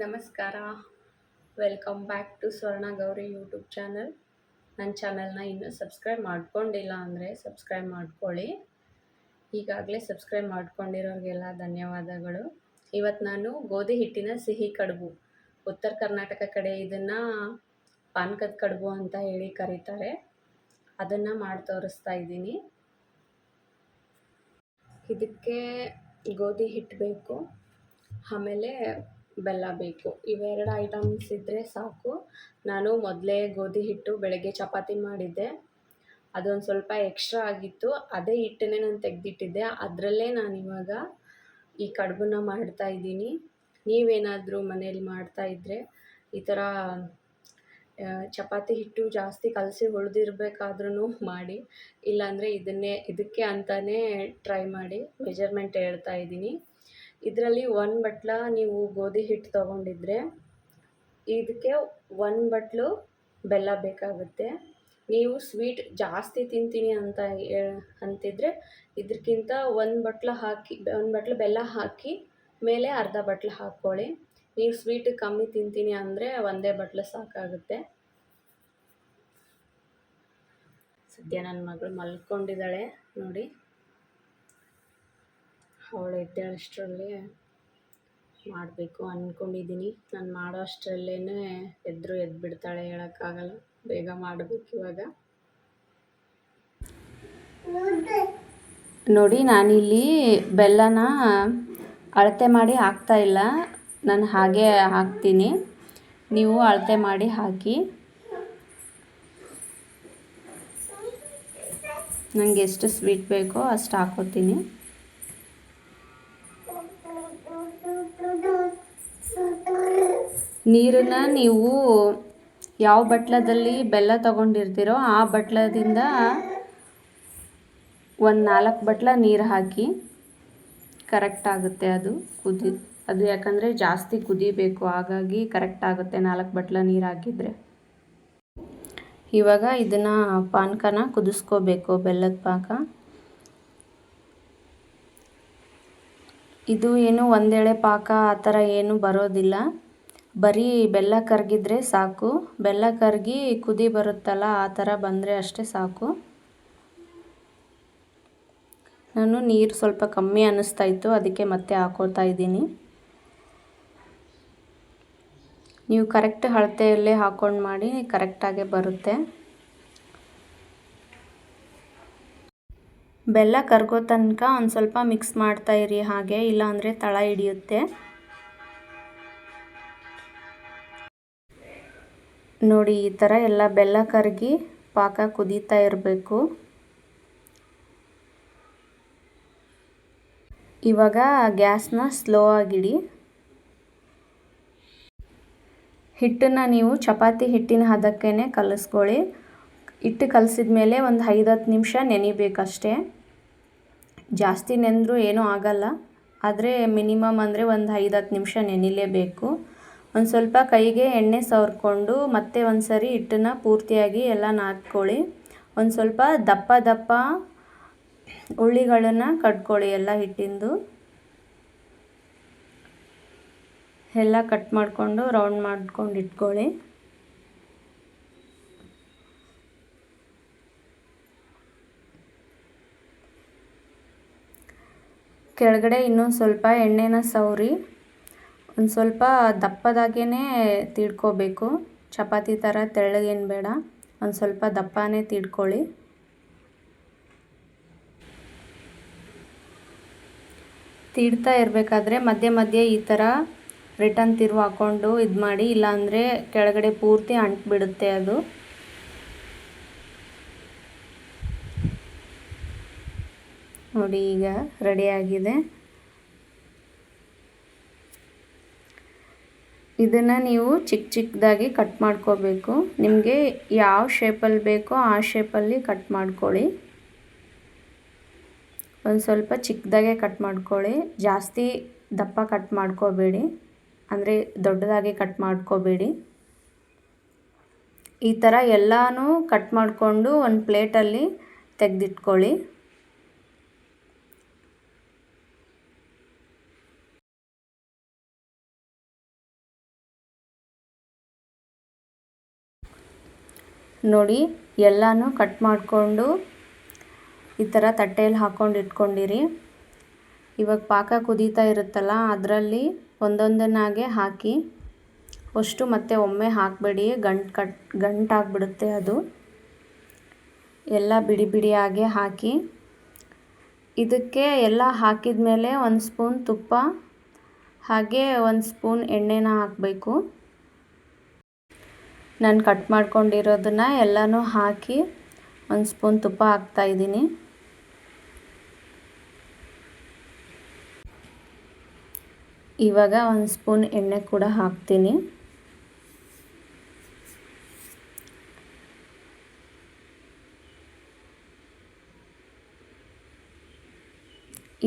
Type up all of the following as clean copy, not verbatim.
ನಮಸ್ಕಾರ. Welcome back to ಸ್ವರ್ಣ Gauri YouTube channel. ನನ್ನ ಚಾನಲ್ನ ಇನ್ನೂ ಸಬ್ಸ್ಕ್ರೈಬ್ ಮಾಡ್ಕೊಂಡಿಲ್ಲ ಅಂದರೆ ಸಬ್ಸ್ಕ್ರೈಬ್ ಮಾಡ್ಕೊಳ್ಳಿ. ಈಗಾಗಲೇ ಸಬ್ಸ್ಕ್ರೈಬ್ ಮಾಡ್ಕೊಂಡಿರೋರಿಗೆಲ್ಲ ಧನ್ಯವಾದಗಳು. ಇವತ್ತು ನಾನು ಗೋಧಿ ಹಿಟ್ಟಿನ ಸಿಹಿ ಕಡುಬು, ಉತ್ತರ ಕರ್ನಾಟಕ ಕಡೆ ಇದನ್ನು ಪಾನಕದ ಕಡುಬು ಅಂತ ಹೇಳಿ ಕರೀತಾರೆ, ಅದನ್ನು ಮಾಡಿ ತೋರಿಸ್ತಾ ಇದ್ದೀನಿ. ಇದಕ್ಕೆ ಗೋಧಿ ಹಿಟ್ಟು ಬೇಕು, ಆಮೇಲೆ ಬೆಲ್ಲ ಬೇಕು. ಇವೆರಡು ಐಟಮ್ಸ್ ಇದ್ದರೆ ಸಾಕು. ನಾನು ಮೊದಲೇ ಗೋಧಿ ಹಿಟ್ಟು ಬೆಳಗ್ಗೆ ಚಪಾತಿ ಮಾಡಿದ್ದೆ, ಅದೊಂದು ಸ್ವಲ್ಪ ಎಕ್ಸ್ಟ್ರಾ ಆಗಿತ್ತು. ಅದೇ ಹಿಟ್ಟನ್ನೇ ನಾನು ತೆಗೆದಿಟ್ಟಿದ್ದೆ, ಅದರಲ್ಲೇ ನಾನಿವಾಗ ಈ ಕಡುಬನ್ನ ಮಾಡ್ತಾಯಿದ್ದೀನಿ. ನೀವೇನಾದರೂ ಮನೇಲಿ ಮಾಡ್ತಾಯಿದ್ರೆ ಈ ಥರ ಚಪಾತಿ ಹಿಟ್ಟು ಜಾಸ್ತಿ ಕಲಸಿ ಉಳಿದಿರ್ಬೇಕಾದ್ರೂ ಮಾಡಿ, ಇಲ್ಲಾಂದರೆ ಇದಕ್ಕೆ ಅಂತಲೇ ಟ್ರೈ ಮಾಡಿ. ಮೆಜರ್ಮೆಂಟ್ ಹೇಳ್ತಾ ಇದ್ದೀನಿ. ಇದರಲ್ಲಿ 1 ಬಟ್ಲ ನೀವು ಗೋಧಿ ಹಿಟ್ಟು ತೊಗೊಂಡಿದ್ರೆ ಇದಕ್ಕೆ 1 ಬಟ್ಲು ಬೆಲ್ಲ ಬೇಕಾಗುತ್ತೆ. ನೀವು ಸ್ವೀಟ್ ಜಾಸ್ತಿ ತಿಂತೀನಿ ಅಂತಿದ್ರೆ ಇದಕ್ಕಿಂತ 1 ಬಟ್ಲು ಬೆಲ್ಲ ಹಾಕಿ ಮೇಲೆ ಅರ್ಧ ಬಟ್ಲು ಹಾಕ್ಕೊಳ್ಳಿ. ನೀವು ಸ್ವೀಟ್ ಕಮ್ಮಿ ತಿಂತೀನಿ ಅಂದರೆ 1 ಬಟ್ಲು ಸಾಕಾಗುತ್ತೆ. ಸದ್ಯ ನನ್ನ ಮಗಳು ಮಲ್ಕೊಂಡಿದ್ದಾಳೆ ನೋಡಿ, ಅವಳು ಎದ್ದೇಳಷ್ಟರಲ್ಲಿ ಮಾಡಬೇಕು ಅಂದ್ಕೊಂಡಿದ್ದೀನಿ. ನಾನು ಮಾಡೋ ಅಷ್ಟರಲ್ಲೇ ಎದ್ಬಿಡ್ತಾಳೆ, ಹೇಳೋಕ್ಕಾಗಲ್ಲ. ಬೇಗ ಮಾಡಬೇಕು ಇವಾಗ. ನೋಡಿ, ನಾನಿಲ್ಲಿ ಬೆಲ್ಲನ ಅಳತೆ ಮಾಡಿ ಹಾಕ್ತಾಯಿಲ್ಲ, ನಾನು ಹಾಗೆ ಹಾಕ್ತೀನಿ. ನೀವು ಅಳತೆ ಮಾಡಿ ಹಾಕಿ. ನನಗೆ ಎಷ್ಟು ಸ್ವೀಟ್ ಬೇಕೋ ಅಷ್ಟು ಹಾಕ್ಕೋತೀನಿ. ನೀರನ್ನು ನೀವು ಯಾವ ಬಟ್ಲದಲ್ಲಿ ಬೆಲ್ಲ ತೊಗೊಂಡಿರ್ತೀರೋ ಆ ಬಟ್ಲದಿಂದ ಒಂದು 4 ಬಟ್ಲ ನೀರು ಹಾಕಿ. ಕರೆಕ್ಟ್ ಆಗುತ್ತೆ ಅದು ಅದು ಯಾಕಂದರೆ ಜಾಸ್ತಿ ಕುದಿಬೇಕು, ಹಾಗಾಗಿ ಕರೆಕ್ಟ್ ಆಗುತ್ತೆ 4 ಬಟ್ಲ ನೀರು ಹಾಕಿದರೆ. ಇವಾಗ ಇದನ್ನು ಪಾನಕನ ಕುದಿಸ್ಕೋಬೇಕು, ಬೆಲ್ಲದ ಪಾಕ. ಇದು ಏನು ಒಂದೆಳೆ ಪಾಕ ಆ ಥರ ಏನು ಬರೋದಿಲ್ಲ, ಬರೀ ಬೆಲ್ಲ ಕರಗಿದ್ರೆ ಸಾಕು. ಬೆಲ್ಲ ಕರಗಿ ಕುದಿ ಬರುತ್ತಲ್ಲ, ಆ ಥರ ಬಂದರೆ ಅಷ್ಟೇ ಸಾಕು. ನಾನು ನೀರು ಸ್ವಲ್ಪ ಕಮ್ಮಿ ಅನ್ನಿಸ್ತಾ ಇತ್ತು, ಅದಕ್ಕೆ ಮತ್ತೆ ಹಾಕೋತಾ ಇದ್ದೀನಿ. ನೀವು ಕರೆಕ್ಟ್ ಅಳತೆಯಲ್ಲೇ ಹಾಕ್ಕೊಂಡು ಮಾಡಿ, ಕರೆಕ್ಟಾಗೇ ಬರುತ್ತೆ. ಬೆಲ್ಲ ಕರಗೋ ತನಕ ಒಂದು ಸ್ವಲ್ಪ ಮಿಕ್ಸ್ ಮಾಡ್ತಾಯಿರಿ ಹಾಗೆ, ಇಲ್ಲಾಂದರೆ ತಳ ಹಿಡಿಯುತ್ತೆ. ನೋಡಿ, ಈ ಥರ ಎಲ್ಲ ಬೆಲ್ಲ ಕರಗಿ ಪಾಕ ಕುದೀತಾ ಇರಬೇಕು. ಇವಾಗ ಗ್ಯಾಸ್ನ ಸ್ಲೋ ಆಗಿಡಿ. ಹಿಟ್ಟನ್ನು ನೀವು ಚಪಾತಿ ಹಿಟ್ಟಿನ ಹದಕ್ಕೇ ಕಲಿಸ್ಕೊಳ್ಳಿ. ಹಿಟ್ಟು ಕಲಸಿದ ಮೇಲೆ ಒಂದು 5-10 ನಿಮಿಷ ನೆನಿಬೇಕಷ್ಟೇ. ಜಾಸ್ತಿ ನೆಂದರೂ ಏನೂ ಆಗಲ್ಲ, ಆದರೆ ಮಿನಿಮಮ್ ಅಂದರೆ ಒಂದು 5-10 ನಿಮಿಷ ನೆನಿಲೇಬೇಕು. ಒಂದು ಸ್ವಲ್ಪ ಕೈಗೆ ಎಣ್ಣೆ ಸವರ್ಕೊಂಡು ಮತ್ತೆ ಒಂದು ಸರಿ ಹಿಟ್ಟನ್ನು ಪೂರ್ತಿಯಾಗಿ ಎಲ್ಲ ನಾದ್ಕೊಳ್ಳಿ. ಒಂದು ಸ್ವಲ್ಪ ದಪ್ಪ ಉಳ್ಳಿಗಳನ್ನು ಕಟ್ಕೊಳ್ಳಿ. ಎಲ್ಲ ಹಿಟ್ಟಿಂದು ಎಲ್ಲ ಕಟ್ ಮಾಡಿಕೊಂಡು ರೌಂಡ್ ಮಾಡ್ಕೊಂಡು ಇಟ್ಕೊಳ್ಳಿ. ಕೆಳಗಡೆ ಇನ್ನೊಂದು ಸ್ವಲ್ಪ ಎಣ್ಣೆನ ಸವರಿ ಒಂದು ಸ್ವಲ್ಪ ದಪ್ಪದಾಗೇ ತೀಡ್ಕೋಬೇಕು. ಚಪಾತಿ ಥರ ತೆಳ್ಳಗೇನು ಬೇಡ, ಒಂದು ಸ್ವಲ್ಪ ದಪ್ಪನೇ ತೀಡ್ಕೊಳ್ಳಿ. ತೀಡ್ತಾ ಇರಬೇಕಾದ್ರೆ ಮಧ್ಯೆ ಮಧ್ಯೆ ಈ ಥರ ರಿಟರ್ನ್ ತಿರುವು ಹಾಕ್ಕೊಂಡು ಇದು ಮಾಡಿ, ಇಲ್ಲಾಂದರೆ ಕೆಳಗಡೆ ಪೂರ್ತಿ ಅಂಟ್ಬಿಡುತ್ತೆ ಅದು. ನೋಡಿ, ಈಗ ರೆಡಿಯಾಗಿದೆ. ಇದನ್ನು ನೀವು ಚಿಕ್ಕದಾಗಿ ಕಟ್ ಮಾಡ್ಕೋಬೇಕು. ನಿಮಗೆ ಯಾವ ಶೇಪಲ್ಲಿ ಬೇಕೋ ಆ ಶೇಪಲ್ಲಿ ಕಟ್ ಮಾಡ್ಕೊಳ್ಳಿ. ಒಂದು ಸ್ವಲ್ಪ ಚಿಕ್ಕದಾಗೆ ಕಟ್ ಮಾಡ್ಕೊಳ್ಳಿ, ಜಾಸ್ತಿ ದಪ್ಪ ಕಟ್ ಮಾಡ್ಕೋಬೇಡಿ, ಅಂದರೆ ದೊಡ್ಡದಾಗಿ ಕಟ್ ಮಾಡ್ಕೋಬೇಡಿ. ಈ ಥರ ಎಲ್ಲನೂ ಕಟ್ ಮಾಡಿಕೊಂಡು ಒಂದು ಪ್ಲೇಟಲ್ಲಿ ತೆಗೆದಿಟ್ಕೊಳ್ಳಿ. ನೋಡಿ ಎಲ್ಲನೂ ಕಟ್ ಮಾಡಿಕೊಂಡು ಈ ಥರ ತಟ್ಟೆಯಲ್ಲಿ ಹಾಕ್ಕೊಂಡು ಇಟ್ಕೊಂಡಿರಿ. ಇವಾಗ ಪಾಕ ಕುದೀತಾ ಇರುತ್ತಲ್ಲ, ಅದರಲ್ಲಿ ಒಂದೊಂದನ್ನಾಗೆ ಹಾಕಿ. ಅಷ್ಟು ಮತ್ತೆ ಒಮ್ಮೆ ಹಾಕಬೇಡಿ, ಗಂಟಾಗ್ಬಿಡುತ್ತೆ ಅದು. ಎಲ್ಲ ಬಿಡಿ ಬಿಡಿಯಾಗೆ ಹಾಕಿ. ಇದಕ್ಕೆ ಎಲ್ಲ ಹಾಕಿದ ಮೇಲೆ 1 ಸ್ಪೂನ್ ತುಪ್ಪ ಹಾಗೆ 1 ಸ್ಪೂನ್ ಎಣ್ಣೆನ ಹಾಕಬೇಕು. ನಾನು ಕಟ್ ಮಾಡ್ಕೊಂಡಿರೋದನ್ನು ಎಲ್ಲನೂ ಹಾಕಿ 1 ಸ್ಪೂನ್ ತುಪ್ಪ ಹಾಕ್ತಾಯಿದ್ದೀನಿ. ಇವಾಗ 1 ಸ್ಪೂನ್ ಎಣ್ಣೆ ಕೂಡ ಹಾಕ್ತೀನಿ.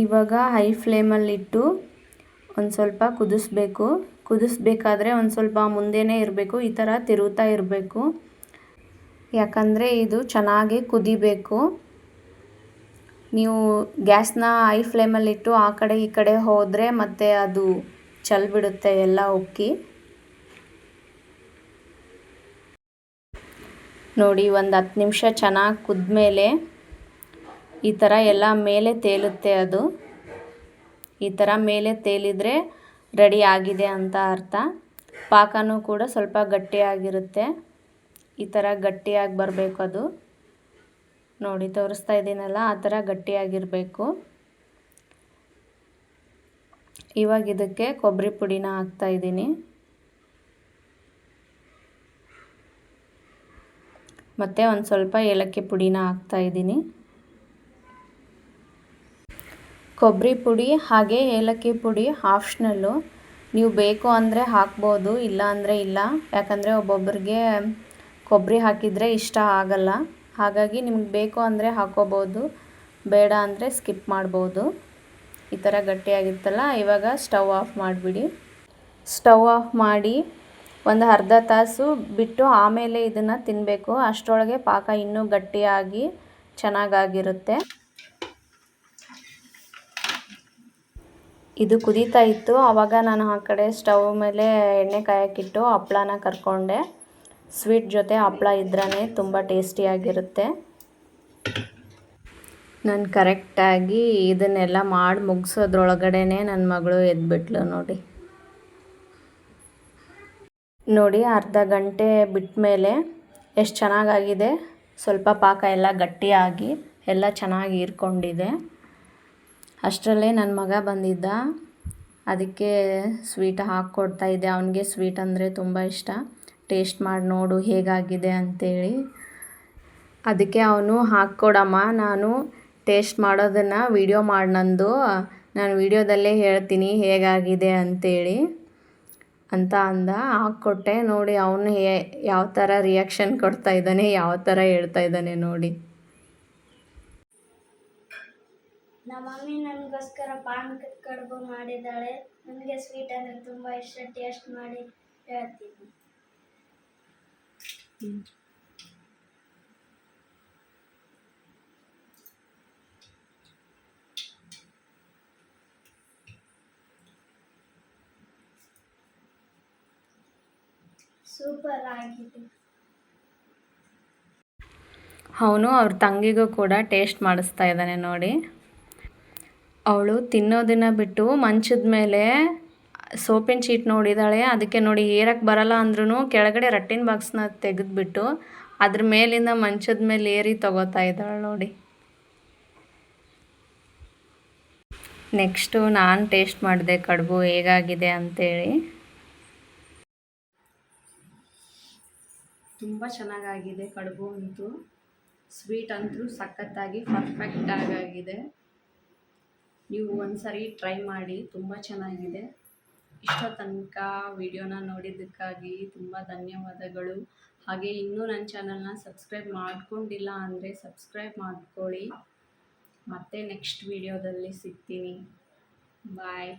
ಇವಾಗ ಹೈ ಫ್ಲೇಮಲ್ಲಿಟ್ಟು ಒಂದು ಸ್ವಲ್ಪ ಕುದಿಸ್ಬೇಕಾದ್ರೆ ಒಂದು ಸ್ವಲ್ಪ ಮುಂದೆನೇ ಇರಬೇಕು, ಈ ಥರ ತಿರುಗ್ತಾ ಇರಬೇಕು. ಯಾಕಂದರೆ ಇದು ಚೆನ್ನಾಗಿ ಕುದಿಬೇಕು. ನೀವು ಗ್ಯಾಸ್ನ ಹೈ ಫ್ಲೇಮಲ್ಲಿಟ್ಟು ಆ ಕಡೆ ಈ ಕಡೆ ಹೋದರೆ ಮತ್ತೆ ಅದು ಚೆಲ್ಬಿಡುತ್ತೆ ಎಲ್ಲ ಉಕ್ಕಿ. ನೋಡಿ, ಒಂದು 10 ನಿಮಿಷ ಚೆನ್ನಾಗಿ ಕುದ್ಮೇಲೆ ಈ ಥರ ಎಲ್ಲ ಮೇಲೆ ತೇಲುತ್ತೆ. ಅದು ಈ ಥರ ಮೇಲೆ ತೇಲಿದರೆ ರೆಡಿ ಆಗಿದೆ ಅಂತ ಅರ್ಥ. ಪಾಕನೂ ಕೂಡ ಸ್ವಲ್ಪ ಗಟ್ಟಿಯಾಗಿರುತ್ತೆ. ಈ ಥರ ಗಟ್ಟಿಯಾಗಿ ಬರಬೇಕು ಅದು. ನೋಡಿ, ತೋರಿಸ್ತಾ ಇದ್ದೀನಲ್ಲ, ಆ ಥರ ಗಟ್ಟಿಯಾಗಿರಬೇಕು. ಇವಾಗ ಇದಕ್ಕೆ ಕೊಬ್ಬರಿ ಪುಡಿನ ಹಾಕ್ತಾಯಿದ್ದೀನಿ. ಮತ್ತು ಒಂದು ಸ್ವಲ್ಪ ಏಲಕ್ಕಿ ಪುಡಿನ ಹಾಕ್ತಾಯಿದ್ದೀನಿ. ಕೊಬ್ಬರಿ ಪುಡಿ ಹಾಗೆ ಏಲಕ್ಕಿ ಪುಡಿ ಆಪ್ಷನಲ್ಲು. ನೀವು ಬೇಕು ಅಂದರೆ ಹಾಕ್ಬೋದು, ಇಲ್ಲ ಅಂದರೆ ಇಲ್ಲ. ಯಾಕಂದರೆ ಒಬ್ಬೊಬ್ಬರಿಗೆ ಕೊಬ್ಬರಿ ಹಾಕಿದರೆ ಇಷ್ಟ ಆಗಲ್ಲ. ಹಾಗಾಗಿ ನಿಮ್ಗೆ ಬೇಕು ಅಂದರೆ ಹಾಕ್ಕೋಬೋದು, ಬೇಡ ಅಂದರೆ ಸ್ಕಿಪ್ ಮಾಡ್ಬೋದು. ಈ ಥರ ಗಟ್ಟಿಯಾಗಿತ್ತಲ್ಲ, ಇವಾಗ ಸ್ಟವ್ ಆಫ್ ಮಾಡಿಬಿಡಿ. ಸ್ಟವ್ ಆಫ್ ಮಾಡಿ ಒಂದು ಅರ್ಧ ತಾಸು ಬಿಟ್ಟು ಆಮೇಲೆ ಇದನ್ನು ತಿನ್ನಬೇಕು. ಅಷ್ಟರೊಳಗೆ ಪಾಕ ಇನ್ನೂ ಗಟ್ಟಿಯಾಗಿ ಚೆನ್ನಾಗಾಗಿರುತ್ತೆ. ಇದು ಕುದೀತಾ ಇತ್ತು, ಆವಾಗ ನಾನು ಆ ಕಡೆ ಸ್ಟವ್ ಮೇಲೆ ಎಣ್ಣೆ ಕಾಯಕ್ಕಿಟ್ಟು ಹಪ್ಳನ ಕರ್ಕೊಂಡೆ. ಸ್ವೀಟ್ ಜೊತೆ ಹಪ್ಳ ಇದ್ರೇ ತುಂಬ ಟೇಸ್ಟಿಯಾಗಿರುತ್ತೆ. ನಾನು ಕರೆಕ್ಟಾಗಿ ಇದನ್ನೆಲ್ಲ ಮಾಡಿ ಮುಗಿಸೋದ್ರೊಳಗಡೆ ನನ್ನ ಮಗಳು ಎದ್ಬಿಟ್ಲು. ನೋಡಿ ಅರ್ಧ ಗಂಟೆ ಬಿಟ್ಟ ಮೇಲೆ ಎಷ್ಟು ಚೆನ್ನಾಗಾಗಿದೆ. ಸ್ವಲ್ಪ ಪಾಕ ಎಲ್ಲ ಗಟ್ಟಿಯಾಗಿ ಎಲ್ಲ ಚೆನ್ನಾಗಿ ಹೀರ್ಕೊಂಡಿದೆ. ಅಷ್ಟರಲ್ಲೇ ನನ್ನ ಮಗ ಬಂದಿದ್ದ, ಅದಕ್ಕೆ ಸ್ವೀಟ್ ಹಾಕ್ಕೊಡ್ತಾಯಿದ್ದೆ. ಅವನಿಗೆ ಸ್ವೀಟ್ ಅಂದರೆ ತುಂಬ ಇಷ್ಟ. ಟೇಸ್ಟ್ ಮಾಡಿ ನೋಡು ಹೇಗಾಗಿದೆ ಅಂತೇಳಿ. ಅದಕ್ಕೆ ಅವನು ಹಾಕ್ಕೊಡಮ್ಮ, ನಾನು ಟೇಸ್ಟ್ ಮಾಡೋದನ್ನು ವಿಡಿಯೋ ಮಾಡಿ ನಾನು ವಿಡಿಯೋದಲ್ಲೇ ಹೇಳ್ತೀನಿ ಹೇಗಾಗಿದೆ ಅಂತೇಳಿ ಅಂತ ಅಂದ. ಹಾಕ್ಕೊಟ್ಟೆ. ನೋಡಿ ಅವನು ಯಾವ ಥರ ರಿಯಾಕ್ಷನ್ ಕೊಡ್ತಾ ಇದ್ದಾನೆ, ಯಾವ ಥರ ಹೇಳ್ತಾ ಇದ್ದಾನೆ ನೋಡಿ. ನಮ್ಮ ಮಮ್ಮಿ ನನಗೋಸ್ಕರ ಪಾನಕದ ಕಡುಬು ಮಾಡಿದ್ದಾಳೆ. ನನಗೆ ಸ್ವೀಟ್ ಅಂದರೆ ತುಂಬ ಇಷ್ಟ. ಟೇಸ್ಟ್ ಮಾಡಿ ಹೇಳ್ತೀನಿ. ಸೂಪರ್ ಆಗಿದೆ. ಅವನು ಅವ್ರ ತಂಗಿಗೂ ಕೂಡ ಟೇಸ್ಟ್ ಮಾಡಿಸ್ತಾ ಇದ್ದಾನೆ ನೋಡಿ. ಅವಳು ತಿನ್ನೋದನ್ನು ಬಿಟ್ಟು ಮಂಚದ ಮೇಲೆ ಸೋಪಿನ ಶೀಟ್ ನೋಡಿದಾಳೆ. ಅದಕ್ಕೆ ನೋಡಿ, ಏರಕ್ಕೆ ಬರಲ್ಲ ಅಂದ್ರೂ ಕೆಳಗಡೆ ರಟ್ಟಿನ ಬಾಕ್ಸ್ನ ತೆಗೆದುಬಿಟ್ಟು ಅದ್ರ ಮೇಲಿಂದ ಮಂಚದ ಮೇಲೆ ಏರಿ ತಗೋತಾ ಇದ್ದಾಳೆ ನೋಡಿ. ನೆಕ್ಸ್ಟು ನಾನು ಟೇಸ್ಟ್ ಮಾಡಿದೆ ಕಡುಬು ಹೇಗಾಗಿದೆ ಅಂತೇಳಿ. ತುಂಬ ಚೆನ್ನಾಗಾಗಿದೆ ಕಡುಬು ಅಂತೂ. ಸ್ವೀಟ್ ಅಂತೂ ಸಖತ್ತಾಗಿ ಪರ್ಫೆಕ್ಟಾಗಿದೆ. ನೀವು ಒಂದ್ಸರಿ ಟ್ರೈ ಮಾಡಿ, ತುಂಬ ಚೆನ್ನಾಗಿದೆ. ಇಷ್ಟೋ ತನಕ ವಿಡಿಯೋನ ನೋಡಿದ್ದಕ್ಕಾಗಿ ತುಂಬ ಧನ್ಯವಾದಗಳು. ಹಾಗೆ ಇನ್ನೂ ನನ್ನ ಚಾನಲ್ನ ಸಬ್ಸ್ಕ್ರೈಬ್ ಮಾಡ್ಕೊಂಡಿಲ್ಲ ಅಂದರೆ ಸಬ್ಸ್ಕ್ರೈಬ್ ಮಾಡ್ಕೊಳ್ಳಿ. ಮತ್ತೆ ನೆಕ್ಸ್ಟ್ ವಿಡಿಯೋದಲ್ಲಿ ಸಿಗ್ತೀನಿ. ಬಾಯ್.